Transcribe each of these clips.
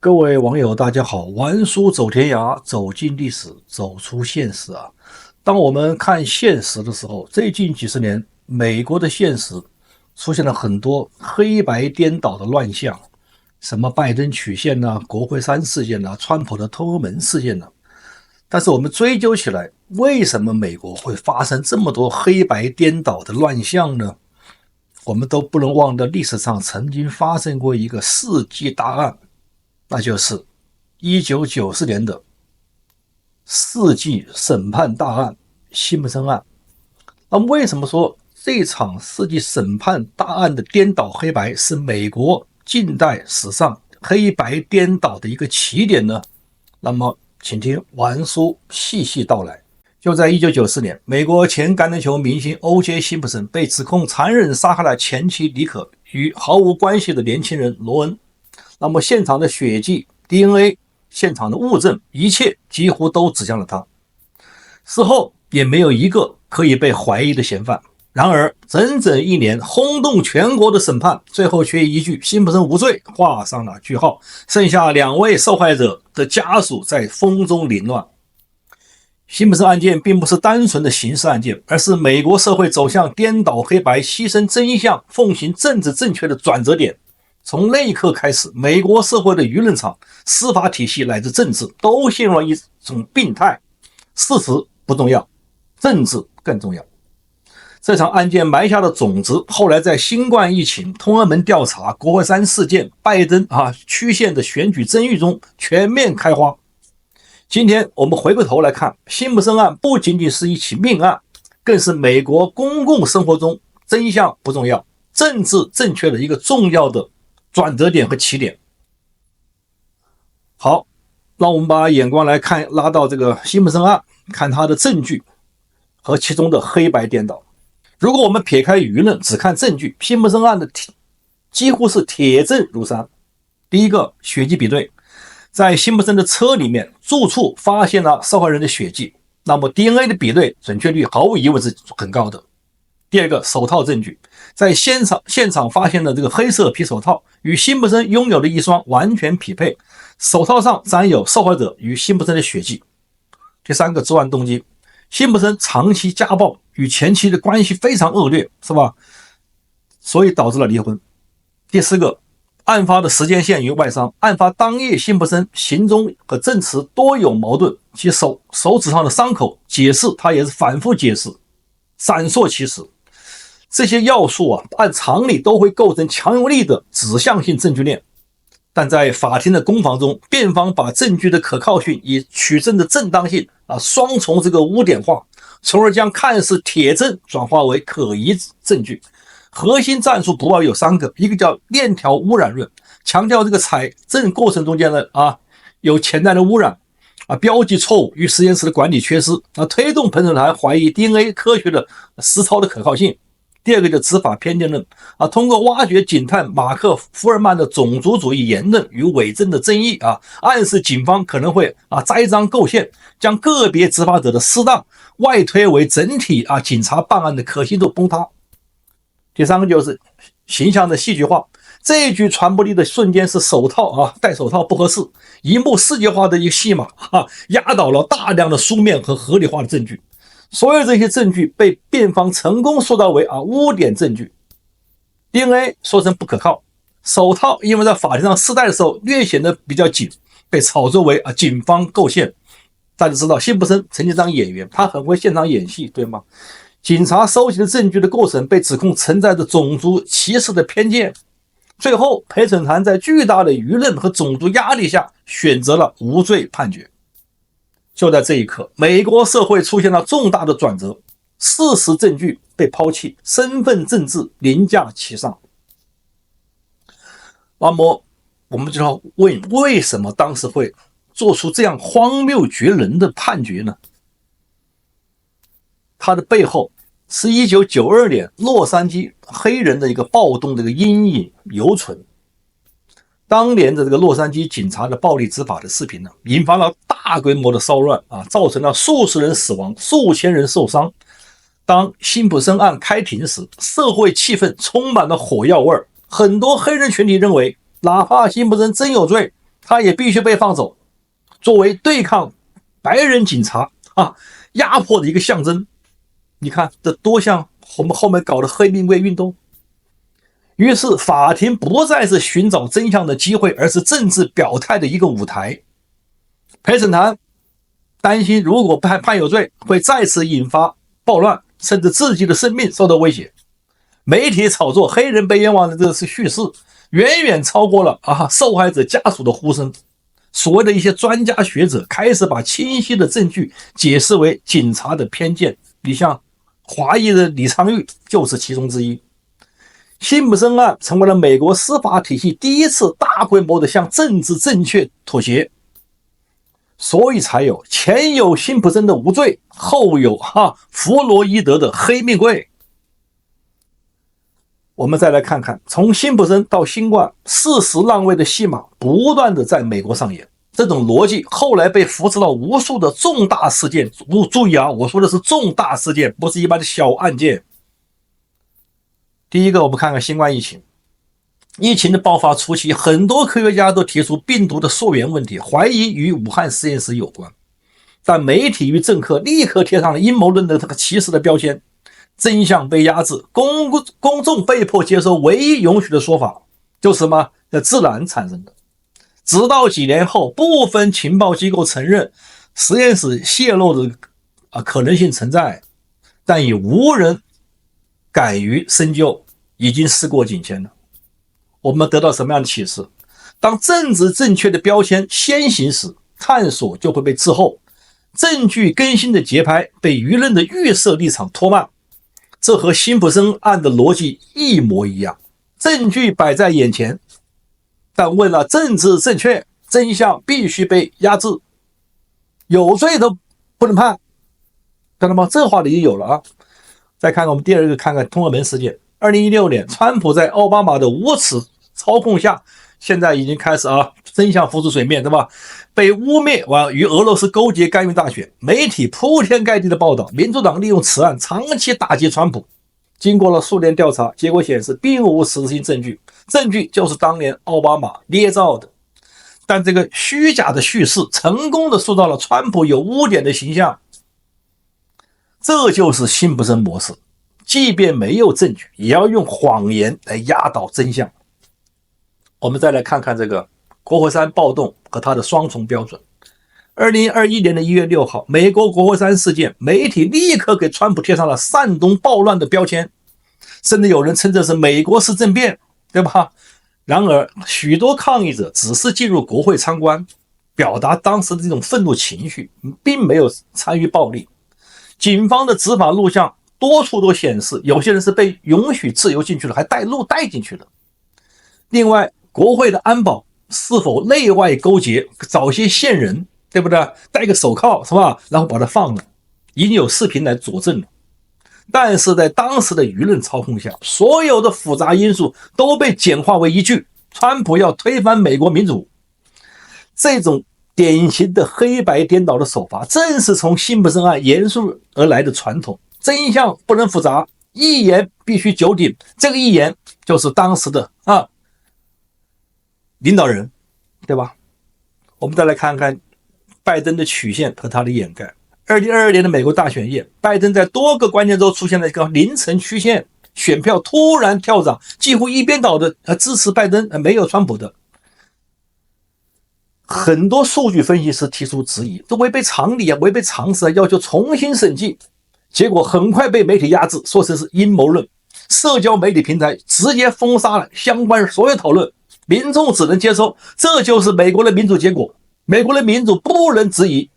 各位网友，大家好！玩书走天涯，走进历史，走出现实啊！当我们看现实的时候，最近几十年，美国的现实出现了很多黑白颠倒的乱象，什么拜登曲线呐、国会山事件呐、川普的通俄门事件呐。但是我们追究起来，为什么美国会发生这么多黑白颠倒的乱象呢？我们都不能忘了历史上曾经发生过一个世纪大案，那就是1994年的世纪审判大案辛普森案。那么为什么说这场世纪审判大案的颠倒黑白是美国近代史上黑白颠倒的一个起点呢？那么请听玩叔细细道来。就在1994年，美国前橄榄球明星 O.J. 辛普森被指控残忍杀害了前妻妮可与毫无关系的年轻人罗恩。那么现场的血迹、DNA、现场的物证，一切几乎都指向了他。事后也没有一个可以被怀疑的嫌犯。然而，整整一年轰动全国的审判，最后却以一句辛普森无罪画上了句号，剩下2位受害者的家属在风中凌乱。辛普森案件并不是单纯的刑事案件，而是美国社会走向颠倒黑白、牺牲真相、奉行政治正确的转折点。从那一刻开始，美国社会的舆论场、司法体系乃至政治都陷入了一种病态。事实不重要，政治更重要。这场案件埋下的种子，后来在新冠疫情、通俄门调查、国会山事件、拜登曲线的选举争议中全面开花。今天我们回过头来看，辛普森案不仅仅是一起命案，更是美国公共生活中真相不重要、政治正确的一个重要的转折点和起点。好，让我们把眼光来看，拉到这个辛普森案，看他的证据和其中的黑白颠倒。如果我们撇开舆论，只看证据，辛普森案的几乎是铁证如山。第一个，血迹比对，在辛普森的车里面住处发现了受害人的血迹，那么 DNA 的比对准确率毫无疑问是很高的。第二个，手套证据，在现场发现的这个黑色皮手套与辛普森拥有的一双完全匹配，手套上沾有受害者与辛普森的血迹。第三个，作案动机，辛普森长期家暴，与前妻的关系非常恶劣，是吧？所以导致了离婚。第四个，案发的时间线与外伤，案发当夜辛普森行踪和证词多有矛盾，其手指上的伤口解释他也是反复解释，闪烁其词。这些要素按常理都会构成强有力的指向性证据链，但在法庭的攻防中，辩方把证据的可靠性与取证的正当性双重这个污点化，从而将看似铁证转化为可疑证据。核心战术不外有3个，一个叫链条污染论，强调这个采证过程中间的有潜在的污染标记错误与实验室的管理缺失推动陪审团怀疑 DNA 科学的实操的可靠性。第二个就执法偏见论通过挖掘警探马克·福尔曼的种族主义言论与伪证的争议暗示警方可能会栽赃构陷，将个别执法者的失当外推为整体警察办案的可信度崩塌。第三个就是形象的戏剧化，这一句传播力的瞬间是手套戴手套不合适，一幕视觉化的一个戏码压倒了大量的书面和合理化的证据。所有这些证据被辩方成功塑造为污点证据。 DNA 说成不可靠，手套因为在法庭上试戴的时候略显得比较紧，被炒作为警方构陷。大家知道辛普森曾经当演员，他很会现场演戏，对吗？警察收集的证据的过程被指控存在着种族歧视的偏见，最后陪审团在巨大的舆论和种族压力下选择了无罪判决。就在这一刻，美国社会出现了重大的转折，事实证据被抛弃，身份政治凌驾其上。那么我们就要问，为什么当时会做出这样荒谬绝伦的判决呢？它的背后是1992年洛杉矶黑人的一个暴动的一个阴影犹存。当年的这个洛杉矶警察的暴力执法的视频呢，引发了大规模的骚乱造成了数十人死亡、数千人受伤。当辛普森案开庭时，社会气氛充满了火药味，很多黑人群体认为，哪怕辛普森真有罪，他也必须被放走，作为对抗白人警察压迫的一个象征。你看这多像我们后面搞的黑命贵运动。于是法庭不再是寻找真相的机会，而是政治表态的一个舞台。陪审团担心如果判有罪，会再次引发暴乱，甚至自己的生命受到威胁。媒体炒作黑人被冤枉的这是叙事，远远超过了受害者家属的呼声。所谓的一些专家学者开始把清晰的证据解释为警察的偏见。你像华裔的李昌钰就是其中之一。辛普森案成为了美国司法体系第一次大规模的向政治正确妥协，所以才有前有辛普森的无罪，后有弗洛伊德的黑命贵。我们再来看看，从辛普森到新冠，事实让位的戏码不断的在美国上演。这种逻辑后来被复制到无数的重大事件。注意我说的是重大事件，不是一般的小案件。第一个，我们看看新冠疫情。疫情的爆发初期，很多科学家都提出病毒的溯源问题，怀疑与武汉实验室有关。但媒体与政客立刻贴上了阴谋论的这个歧视的标签，真相被压制，公众被迫接受唯一允许的说法，就是什么？自然产生的。直到几年后，部分情报机构承认实验室泄露的可能性存在，但也无人敢于深究，已经事过境迁了。我们得到什么样的启示？当政治正确的标签先行时，探索就会被滞后，证据更新的节拍被舆论的预设立场拖慢。这和辛普森案的逻辑一模一样，证据摆在眼前，但为了政治正确，真相必须被压制，有罪都不能判，看到吗？这话里有了再看看我们第二个，看看通俄门事件。2016年，川普在奥巴马的无耻操控下，现在已经开始真相浮出水面，对吧？被污蔑与俄罗斯勾结干预大选，媒体铺天盖地的报道，民主党利用此案长期打击川普。经过了数年调查，结果显示并无实质性证据，证据就是当年奥巴马捏造的。但这个虚假的叙事成功的塑造了川普有污点的形象，这就是辛普森模式，即便没有证据，也要用谎言来压倒真相。我们再来看看这个国会山暴动和它的双重标准。2021年的1月6号，美国国会山事件，媒体立刻给川普贴上了煽动暴乱的标签，甚至有人称这是美国式政变，对吧？然而许多抗议者只是进入国会参观，表达当时的这种愤怒情绪，并没有参与暴力。警方的执法录像多处都显示，有些人是被允许自由进去了，还带路带进去的。另外，国会的安保是否内外勾结，找些线人，对不对？戴个手铐是吧？然后把它放了，已经有视频来佐证了。但是在当时的舆论操控下，所有的复杂因素都被简化为一句：川普要推翻美国民主。这种典型的黑白颠倒的手法，正是从辛普森案延续而来的传统。真相不能复杂，一言必须九鼎。这个一言就是当时的领导人，对吧？我们再来看看拜登的曲线和他的掩盖。2022年的美国大选夜，拜登在多个关键州出现了一个凌晨曲线，选票突然跳涨，几乎一边倒的支持拜登，没有川普的。很多数据分析师提出质疑，这违背常理违背常识要求重新审计。结果很快被媒体压制，说这是阴谋论。社交媒体平台直接封杀了相关所有讨论，民众只能接受，这就是美国的民主结果，美国的民主不能质疑。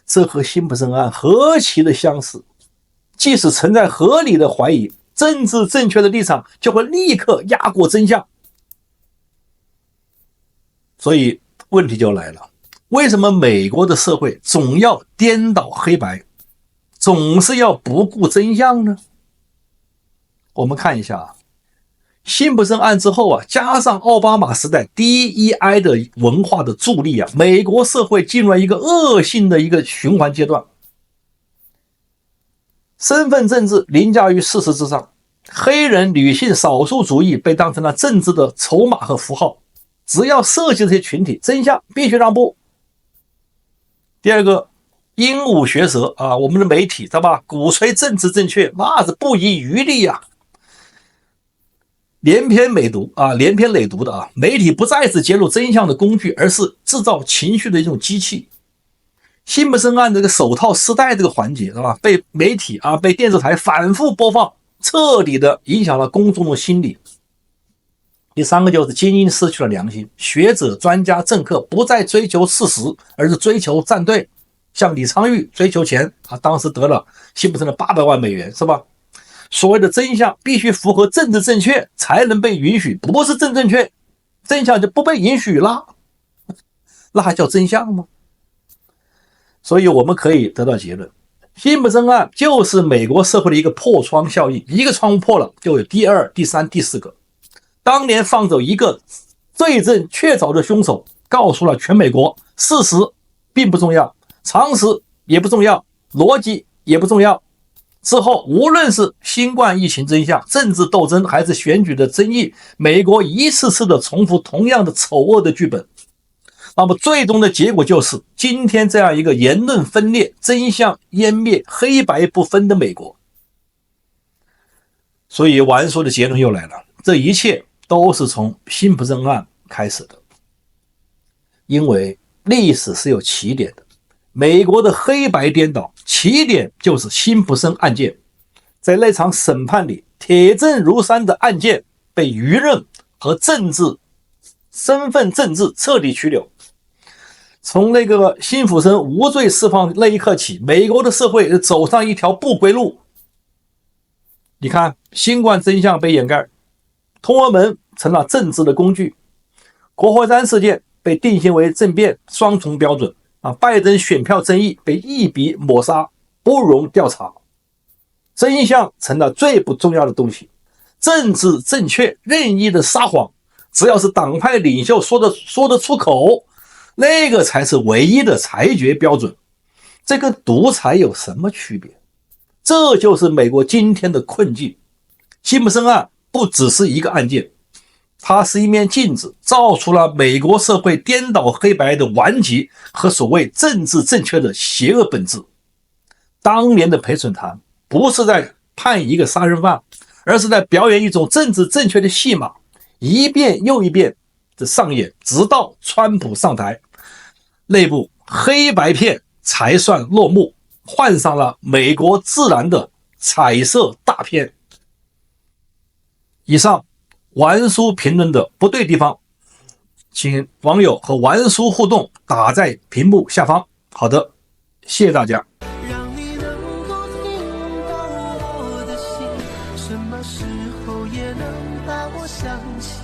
这和辛普森案何其的相似，即使存在合理的怀疑，政治正确的立场就会立刻压过真相。所以问题就来了，为什么美国的社会总要颠倒黑白，总是要不顾真相呢？我们看一下辛普森案之后加上奥巴马时代 DEI 的文化的助力美国社会进入了一个恶性的一个循环阶段。身份政治凌驾于事实之上，黑人、女性、少数主义被当成了政治的筹码和符号，只要涉及这些群体，真相必须让步。第二个，鹦鹉学舌啊，我们的媒体，对吧？鼓吹政治正确，那是不遗余力呀、连篇累牍的啊，媒体不再是揭露真相的工具，而是制造情绪的一种机器。辛普森案这个手套丝带这个环节，是吧？被媒体啊，被电视台反复播放，彻底的影响了公众的心理。第三个就是精英失去了良心，学者、专家、政客不再追求事实，而是追求站队。像李昌钰追求钱啊，当时得了辛普森的800万美元，是吧？所谓的真相必须符合政治正确才能被允许，不是正确，真相就不被允许了，那还叫真相吗？所以我们可以得到结论，辛普森案就是美国社会的一个破窗效应，一个窗户破了，就有第二、第三、第四个。当年放走一个罪证确凿的凶手，告诉了全美国，事实并不重要，常识也不重要，逻辑也不重要。之后无论是新冠疫情真相、政治斗争还是选举的争议，美国一次次的重复同样的丑恶的剧本。那么最终的结果就是今天这样一个言论分裂、真相湮灭、黑白不分的美国。所以完说的结论又来了，这一切都是从辛普森案开始的。因为历史是有起点的，美国的黑白颠倒起点就是辛普森案件。在那场审判里，铁证如山的案件被舆论和身份政治彻底曲柳。从那个辛普森无罪释放那一刻起，美国的社会走上一条不归路。你看，新冠真相被掩盖，通俄门成了政治的工具，国会山事件被定性为政变，双重标准啊！拜登选票争议被一笔抹杀，不容调查，真相成了最不重要的东西。政治正确任意的撒谎，只要是党派领袖说得出口，那个才是唯一的裁决标准。这跟独裁有什么区别？这就是美国今天的困境。辛普森案不只是一个案件，它是一面镜子，照出了美国社会颠倒黑白的顽疾和所谓政治正确的邪恶本质。当年的陪审团不是在判一个杀人犯，而是在表演一种政治正确的戏码，一遍又一遍的上演，直到川普上台，那部黑白片才算落幕，换上了美国自然的彩色大片。以上玩书评论的不对地方，请网友和玩书互动打在屏幕下方。好的，谢谢大家。让你能够听到我的心，什么时候也能把我想起。